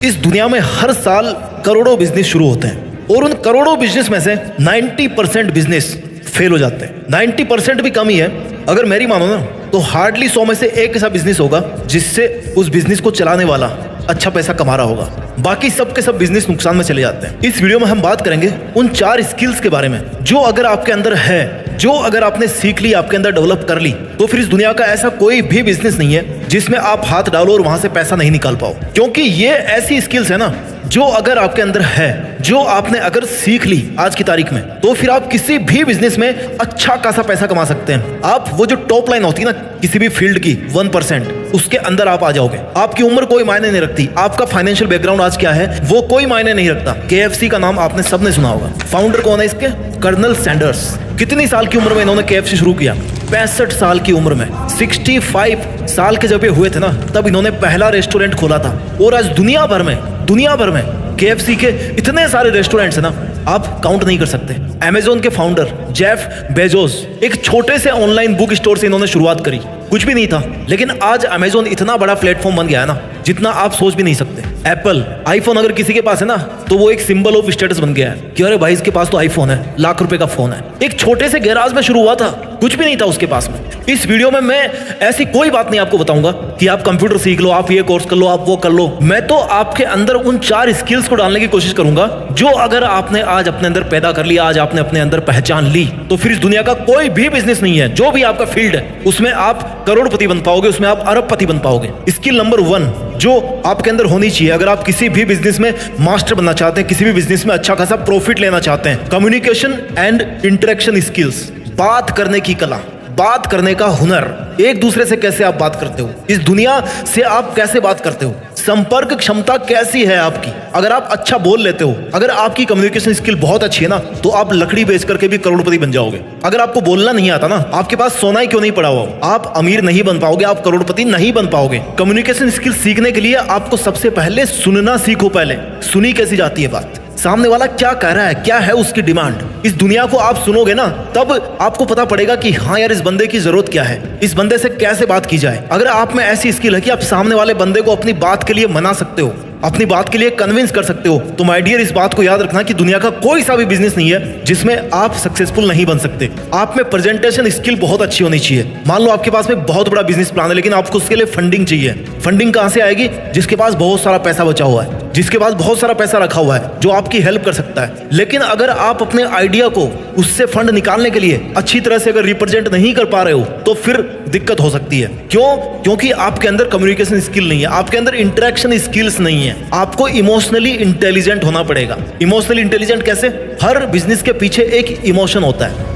इस दुनिया में हर साल करोड़ों बिजनेस शुरू होते हैं और उन करोड़ों बिजनेस में से 90% बिजनेस फेल हो जाते हैं। 90% भी कम ही है। अगर मेरी मानो ना तो हार्डली 100 में से एक ऐसा बिजनेस होगा जिससे उस बिजनेस को चलाने वाला अच्छा पैसा कमा रहा होगा। बाकी सब के सब बिजनेस नुकसान में चले जाते हैं। इस वीडियो में हम बात करेंगे उन 4 स्किल्स के बारे में जो अगर आपके अंदर है, जो अगर आपने सीख ली, आपके अंदर डेवलप कर ली, तो फिर इस दुनिया का ऐसा कोई भी बिजनेस नहीं है जिसमें आप हाथ डालो और वहां से पैसा नहीं निकाल पाओ। क्योंकि ये ऐसी स्किल्स है ना जो अगर आपके अंदर है, जो आपने अगर सीख ली आज की तारीख में, तो फिर आप किसी भी बिजनेस में अच्छा खासा पैसा कमा सकते हैं। आप वो जो टॉप लाइन होती है ना किसी भी फील्ड की 1%, उसके अंदर आप आ जाओगे। आपकी उम्र कोई मायने नहीं रखती, आपका फाइनेंशियल बैकग्राउंड आज क्या है वो कोई मायने नहीं रखता। KFC का नाम आपने सबने सुना होगा। फाउंडर कौन है इसके? Colonel Sanders. कितनी साल की उम्र में इन्होंने KFC शुरू किया? 65 साल की उम्र में। 65 साल के जब ये हुए थे ना तब इन्होंने पहला रेस्टोरेंट खोला था। और आज दुनिया भर में KFC के इतने सारे रेस्टोरेंट्स है ना आप काउंट नहीं कर सकते। Amazon के फाउंडर जेफ बेजोस एक छोटे से ऑनलाइन बुक स्टोर से इन्होंने शुरुआत करी, कुछ भी नहीं था, लेकिन आज Amazon इतना बड़ा प्लेटफॉर्म बन गया है ना जितना आप सोच भी नहीं सकते। एप्पल आईफोन अगर किसी के पास है ना तो वो एक सिंबल ऑफ स्टेटस बन गया है कि अरे भाई इसके पास तो आईफोन है, लाख रुपए का फोन है। एक छोटे से गैराज में शुरू हुआ था, कुछ भी नहीं था उसके पास में। इस वीडियो में मैं ऐसी कोई बात नहीं आपको बताऊंगा कि आप कंप्यूटर सीख लो, आप ये कोर्स कर लो, आप वो कर लो। मैं तो आपके अंदर उन 4 स्किल्स को डालने की कोशिश करूंगा जो अगर आपने आज अपने अंदर पैदा कर लिया, आज आपने अपने अंदर पहचान ली, तो फिर इस दुनिया का कोई भी बिजनेस नहीं है, जो भी आपका फील्ड है उसमें आप करोड़पति बन पाओगे, उसमें आप अरबपति बन पाओगे। स्किल नंबर 1 जो आपके अंदर होनी चाहिए अगर आप किसी भी बिजनेस में मास्टर बनना चाहते हैं, किसी भी बिजनेस में अच्छा खासा प्रॉफिट लेना चाहते हैं, कम्युनिकेशन एंड इंटरेक्शन स्किल्स। बात करने की कला, बात करने का हुनर। एक दूसरे से कैसे आप बात करते हो, इस दुनिया से आप कैसे बात करते हो, संपर्क क्षमता कैसी है आपकी। अगर आप अच्छा बोल लेते हो, अगर आपकी कम्युनिकेशन स्किल बहुत अच्छी है ना तो आप लकड़ी बेच करके भी करोड़पति बन जाओगे। अगर आपको बोलना नहीं आता ना, आपके पास सोना ही क्यों नहीं पड़ा हुआ, आप अमीर नहीं बन पाओगे, आप करोड़पति नहीं बन पाओगे। कम्युनिकेशन स्किल सीखने के लिए आपको सबसे पहले सुनना सीखो। पहले सुनी कैसी जाती है बात, सामने वाला क्या कह रहा है, क्या है उसकी डिमांड। इस दुनिया को आप सुनोगे ना तब आपको पता पड़ेगा कि हाँ यार इस बंदे की जरूरत क्या है, इस बंदे से कैसे बात की जाए। अगर आप में ऐसी स्किल है कि आप सामने वाले बंदे को अपनी बात के लिए मना सकते हो, अपनी बात के लिए कन्विंस कर सकते हो, तो माय डियर इस बात को याद रखना कि दुनिया का कोई सा भी बिजनेस नहीं है जिसमें आप सक्सेसफुल नहीं बन सकते। आप में प्रेजेंटेशन स्किल बहुत अच्छी होनी चाहिए। मान लो आपके पास में बहुत बड़ा बिजनेस प्लान है लेकिन आपको उसके लिए फंडिंग चाहिए। फंडिंग कहां से आएगी? जिसके पास बहुत सारा पैसा बचा हुआ है, जिसके पास बहुत सारा पैसा रखा हुआ है, जो आपकी हेल्प कर सकता है। लेकिन अगर आप अपने आइडिया को उससे फंड निकालने के लिए अच्छी तरह से अगर रिप्रेजेंट नहीं कर पा रहे हो तो फिर दिक्कत हो सकती है। क्यों? क्योंकि आपके अंदर कम्युनिकेशन स्किल नहीं है, आपके अंदर इंटरेक्शन स्किल्स नहीं है। आपको इमोशनली इंटेलिजेंट होना पड़ेगा। इमोशनली इंटेलिजेंट कैसे? हर बिजनेस के पीछे एक इमोशन होता है,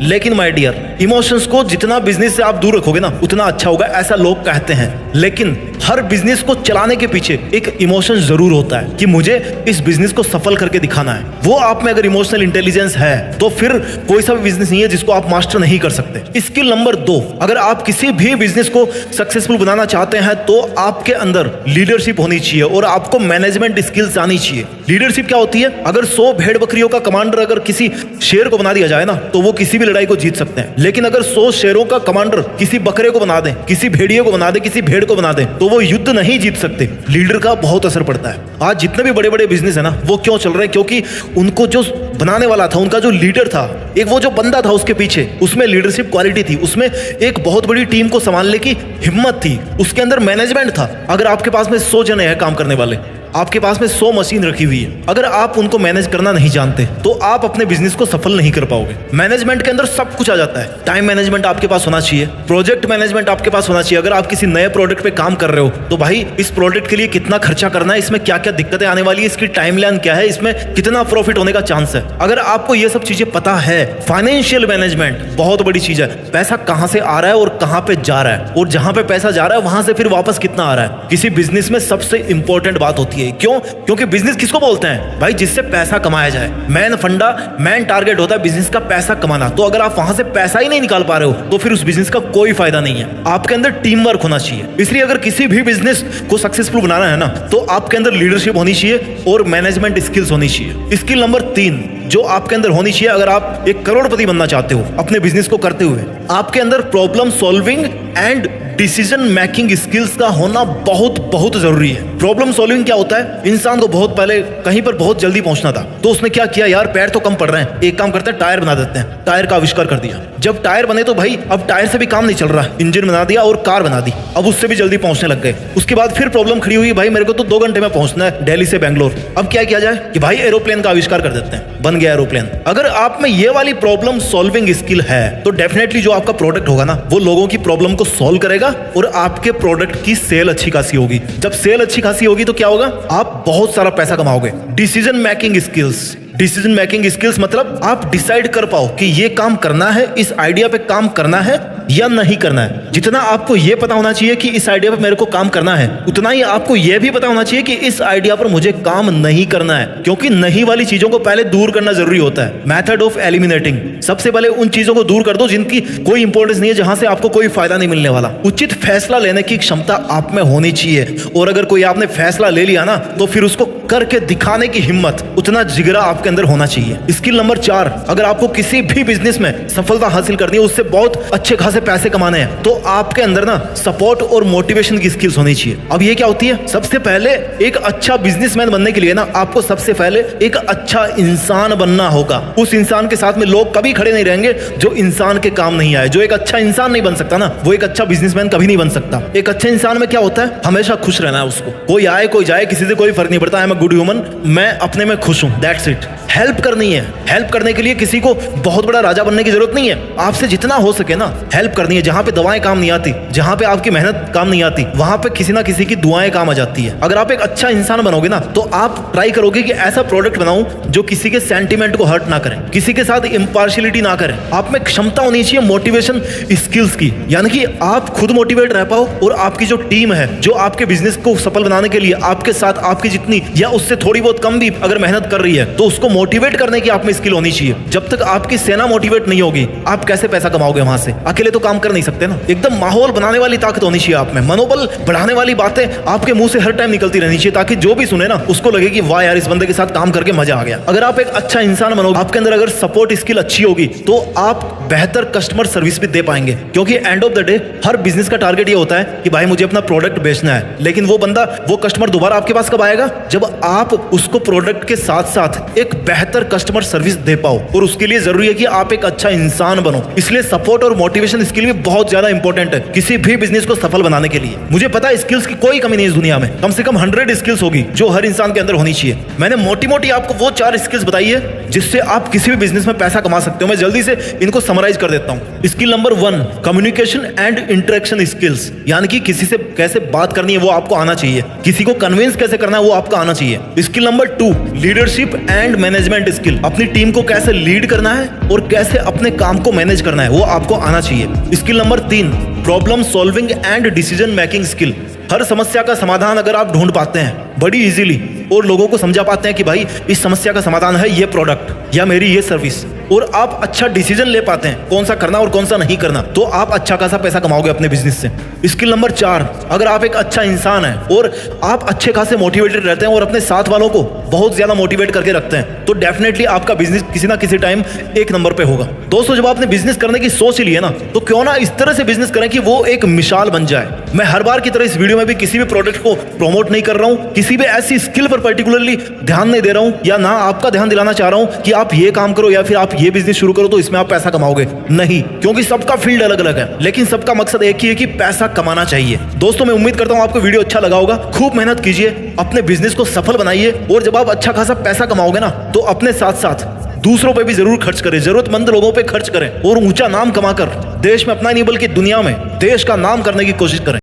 लेकिन माय डियर इमोशंस को जितना बिजनेस से आप दूर रखोगे ना उतना अच्छा होगा, ऐसा लोग कहते हैं। लेकिन हर बिजनेस को चलाने के पीछे एक इमोशन जरूर होता है कि मुझे इस बिजनेस को सफल करके दिखाना है। वो आप में अगर इमोशनल इंटेलिजेंस है तो फिर कोई सा भी बिजनेस नहीं है जिसको आप मास्टर नहीं कर सकते। स्किल नंबर 2, अगर आप किसी भी बिजनेस को सक्सेसफुल बनाना चाहते हैं तो आपके अंदर लीडरशिप होनी चाहिए और आपको मैनेजमेंट स्किल्स आनी चाहिए। लीडरशिप क्या होती है? अगर 100 भेड़ बकरियों का कमांडर अगर किसी शेर को बना दिया जाए ना तो वो किसी भी लड़ाई को जीत सकते हैं। लेकिन अगर 100 शेरों का कमांडर किसी बकरे को बना दे, किसी भेड़िए को बना दे, किसी भेड़ को बना दे तो वो युद्ध नहीं जीत सकते। लीडर का बहुत असर पड़ता है। आज जितने भी बड़े बड़े बिजनेस है ना वो क्यों चल रहे हैं? क्योंकि उनको जो बनाने वाला था, उनका जो लीडर था, एक वो जो बंदा था उसके पीछे, उसमें लीडरशिप क्वालिटी थी, उसमें एक बहुत बड़ी टीम को संभालने की हिम्मत थी, उसके अंदर मैनेजमेंट था। अगर आपके पास में 100 जने हैं काम करने वाले, आपके पास में 100 मशीन रखी हुई है, अगर आप उनको मैनेज करना नहीं जानते तो आप अपने बिजनेस को सफल नहीं कर पाओगे। मैनेजमेंट के अंदर सब कुछ आ जाता है। टाइम मैनेजमेंट आपके पास होना चाहिए, प्रोजेक्ट मैनेजमेंट आपके पास होना चाहिए। अगर आप किसी नए प्रोडक्ट पे काम कर रहे हो तो भाई इस प्रोडक्ट के लिए कितना खर्चा करना है, इसमें क्या क्या दिक्कतें आने वाली है, इसकी टाइमलाइन क्या है, इसमें कितना प्रॉफिट होने का चांस है। अगर आपको ये सब चीजें पता है, फाइनेंशियल मैनेजमेंट बहुत बड़ी चीज है। पैसा कहां से आ रहा है और कहां पे जा रहा है, और जहां पे पैसा जा रहा है वहां से फिर वापस कितना आ रहा है, किसी बिजनेस में सबसे इंपॉर्टेंट बात होती है। क्यों? क्योंकि बिजनेस किसको बोलते हैं भाई? जिससे पैसा कमाया जाए। मैन टारगेट होता है बिजनेस का पैसा कमाना। तो अगर आप वहां से पैसा ही नहीं निकाल पा रहे हो तो फिर उस बिजनेस का कोई फायदा नहीं है। आपके अंदर टीम वर्क होना चाहिए। इसलिए अगर किसी भी बिजनेस को सक्सेसफुल बनाना है ना तो आपके अंदर लीडरशिप होनी चाहिए और मैनेजमेंट स्किल्स होनी चाहिए। स्किल नंबर 3 जो आपके अंदर होनी चाहिए अगर आप एक करोड़पति बनना चाहते हो अपने बिजनेस को करते हुए, आपके अंदर problem solving and decision making skills का होना बहुत बहुत जरूरी है। प्रॉब्लम सॉल्विंग क्या होता है, इंसान को बहुत पहले कहीं पर बहुत जल्दी पहुंचना था, तो उसने क्या किया, यार पैर तो कम पड़ रहे हैं, एक काम करते हैं टायर बना देते हैं। टायर का आविष्कार कर दिया। जब टायर बने तो भाई अब टायर से भी काम नहीं चल रहा, इंजन बना दिया और कार बना दी, अब उससे भी जल्दी पहुंचने लग गए। उसके बाद फिर प्रॉब्लम खड़ी हुई, भाई मेरे को तो 2 घंटे में पहुंचना है दिल्ली से बेंगलोर। अब क्या किया जाए कि भाई एरोप्लेन का आविष्कार कर देते हैं, बन गया एरोप्लेन। अगर आप में ये वाली प्रॉब्लम सॉल्विंग स्किल है तो डेफिनेटली जो आपका प्रोडक्ट होगा ना, वो लोगों की प्रॉब्लम को सॉल्व करेगा और आपके प्रोडक्ट की सेल अच्छी खासी होगी। जब सेल अच्छी खासी होगी तो क्या होगा, आप बहुत सारा पैसा कमाओगे। Decision making skills, decision making skills मतलब आप डिसाइड कर पाओ कि ये काम करना है, इस आइडिया पे काम करना है या नहीं करना है। जितना आपको ये पता होना चाहिए कि इस आइडिया पे मेरे को काम करना है, उतना ही आपको ये भी पता होना चाहिए कि इस आइडिया पर मुझे काम नहीं करना है, क्योंकि नहीं वाली चीजों को पहले दूर करना जरूरी होता है। मेथड ऑफ एलिमिनेटिंग, सबसे पहले उन चीजों को दूर कर दो जिनकी कोई इंपॉर्टेंस नहीं है, जहां से आपको कोई फायदा नहीं मिलने वाला। उचित फैसला लेने की क्षमता आप में होनी चाहिए, और अगर कोई आपने फैसला ले लिया ना तो फिर उसको करके दिखाने की हिम्मत, उतना जिगरा आपके अंदर होना चाहिए। स्किल नंबर 4, अगर आपको किसी भी बिजनेस में सफलता हासिल करनी है, उससे बहुत अच्छे खासे पैसे कमाने हैं, तो आपके अंदर ना सपोर्ट और मोटिवेशन की स्किल्स होनी चाहिए। अब ये क्या होती है, सबसे पहले एक अच्छा बिजनेसमैन बनने के लिए ना आपको सबसे पहले एक अच्छा इंसान बनना होगा। उस इंसान के साथ में लोग कभी खड़े नहीं रहेंगे जो इंसान के काम नहीं आए। जो एक अच्छा इंसान नहीं बन सकता ना, वो एक अच्छा बिजनेसमैन कभी नहीं बन सकता। एक अच्छे इंसान में क्या होता है, हमेशा खुश रहना है उसको, कोई आए कोई जाए, किसी से कोई फर्क नहीं पड़ता। I am a good human, मैं अपने में खुश हूं, दैट्स इट। हेल्प करनी है, हेल्प करने के लिए किसी को बहुत बड़ा राजा बनने की जरूरत नहीं है, आपसे जितना हो सके ना हेल्प करनी है। जहां पे दवाएं काम नहीं आती, जहां पे आपकी मेहनत काम नहीं आती, वहां पे किसी ना किसी की दुआएं काम आ जाती है। अगर आप एक अच्छा इंसान बनोगे ना तो आप ट्राई करोगे कि ऐसा प्रोडक्ट बनाऊं जो किसी के सेंटीमेंट को हर्ट ना करे, किसी के साथ इम्पार्शियलिटी ना करे। आप में क्षमता होनी चाहिए मोटिवेशन स्किल्स की, यानी कि आप खुद मोटिवेट रह पाओ और आपकी जो टीम है जो आपके बिजनेस को सफल बनाने के लिए आपके साथ आपकी जितनी या उससे थोड़ी बहुत कम भी अगर मेहनत कर रही है तो उसको मोटिवेट करने की आप में स्किल होनी चाहिए। जब तक आपकी सेना मोटिवेट नहीं होगी आप कैसे पैसा कमाओगे वहां से, अकेले तो काम कर नहीं सकते ना। एकदम माहौल बनाने वाली ताकत होनी चाहिए आप में, मनोबल बढ़ाने वाली बातें आपके मुंह से हर टाइम निकलती रहनी चाहिए, ताकि जो भी सुने ना उसको लगे कि वाह यार इस बंदे के साथ काम करके मजा आ गया। अगर आप एक अच्छा इंसान बनोगे, आपके अंदर अगर सपोर्ट स्किल अच्छी होगी तो आप बेहतर कस्टमर सर्विस भी दे पाएंगे, क्योंकि end of the day her business का टारगेट ये होता है कि भाई मुझे अपना प्रोडक्ट बेचना है, लेकिन वो बंदा वो कस्टमर दोबारा आपके पास कब आएगा, जब आप उसको प्रोडक्ट के साथ साथ एक बेहतर कस्टमर सर्विस दे पाओ। और उसके लिए जरूरी है कि आप एक अच्छा इंसान बनो। इसलिए सपोर्ट और मोटिवेशन स्किल भी बहुत ज्यादा इंपॉर्टेंट है किसी भी बिजनेस को सफल बनाने के लिए। मुझे पता है स्किल्स की कोई कमी नहीं है इस दुनिया में, कम से कम 100 स्किल्स होगी जो हर इंसान के अंदर होनी चाहिए। मैंने मोटी मोटी आपको वो 4 स्किल्स बताई है जिससे आप किसी भी बिजनेस में पैसा कमा सकते हो। मैं जल्दी से इनको समराइज कर देता हूं। Skill number 1, communication and interaction skills, यानी कि किसी से कैसे बात करनी है वो आपको आना चाहिए, किसी को कन्विंस कैसे करना है वो आपका आना चाहिए। Skill number 2, leadership and management skill, अपनी टीम को कैसे लीड करना है और कैसे अपने काम को मैनेज करना है वो आपको आना चाहिए। Skill number 3, problem solving and decision making skill, हर समस्या का समाधान अगर आप ढूंढ पाते हैं बड़ी इजीली और लोगों को समझा पाते हैं कि भाई इस समस्या का समाधान है ये प्रोडक्ट या मेरी ये सर्विस, और आप अच्छा डिसीजन ले पाते हैं कौन सा करना और कौन सा नहीं करना, तो आप अच्छा खासा पैसा कमाओगे अपने बिजनेस से। स्किल नंबर 4, अगर आप एक अच्छा इंसान है और आप अच्छे खासे मोटिवेटेड रहते हैं और अपने साथ वालों को बहुत ज्यादा मोटिवेट करके रखते हैं तो डेफिनेटली आपका बिजनेस किसी ना किसी टाइम 1 नंबर पे होगा। दोस्तों जब आपने बिजनेस करने की सोच ली है ना तो क्यों ना इस तरह से बिजनेस करें कि वो एक मिसाल बन जाए। मैं हर बार की तरह इस वीडियो में भी किसी भी प्रोडक्ट को प्रमोट नहीं कर रहा हूं, किसी भी ऐसी स्किल पर पर्टिकुलरली ध्यान नहीं दे रहा हूं, या ना आपका ध्यान दिलाना चाह रहा हूं कि आप ये काम करो या फिर आप ये बिजनेस शुरू करो तो इसमें आप पैसा कमाओगे, नहीं, क्योंकि सबका फील्ड अलग अलग है, लेकिन सबका मकसद एक ही है कि पैसा कमाना चाहिए। दोस्तों मैं उम्मीद करता हूं आपको वीडियो अच्छा लगा होगा। खूब मेहनत कीजिए, अपने बिजनेस को सफल बनाइए, और जब आप अच्छा खासा पैसा कमाओगे ना तो अपने साथ साथ दूसरों पे भी जरूर खर्च करें, जरूरतमंद लोगों पे खर्च करें और ऊंचा नाम कमाकर देश में अपना नहीं बल्कि दुनिया में देश का नाम करने की कोशिश करें।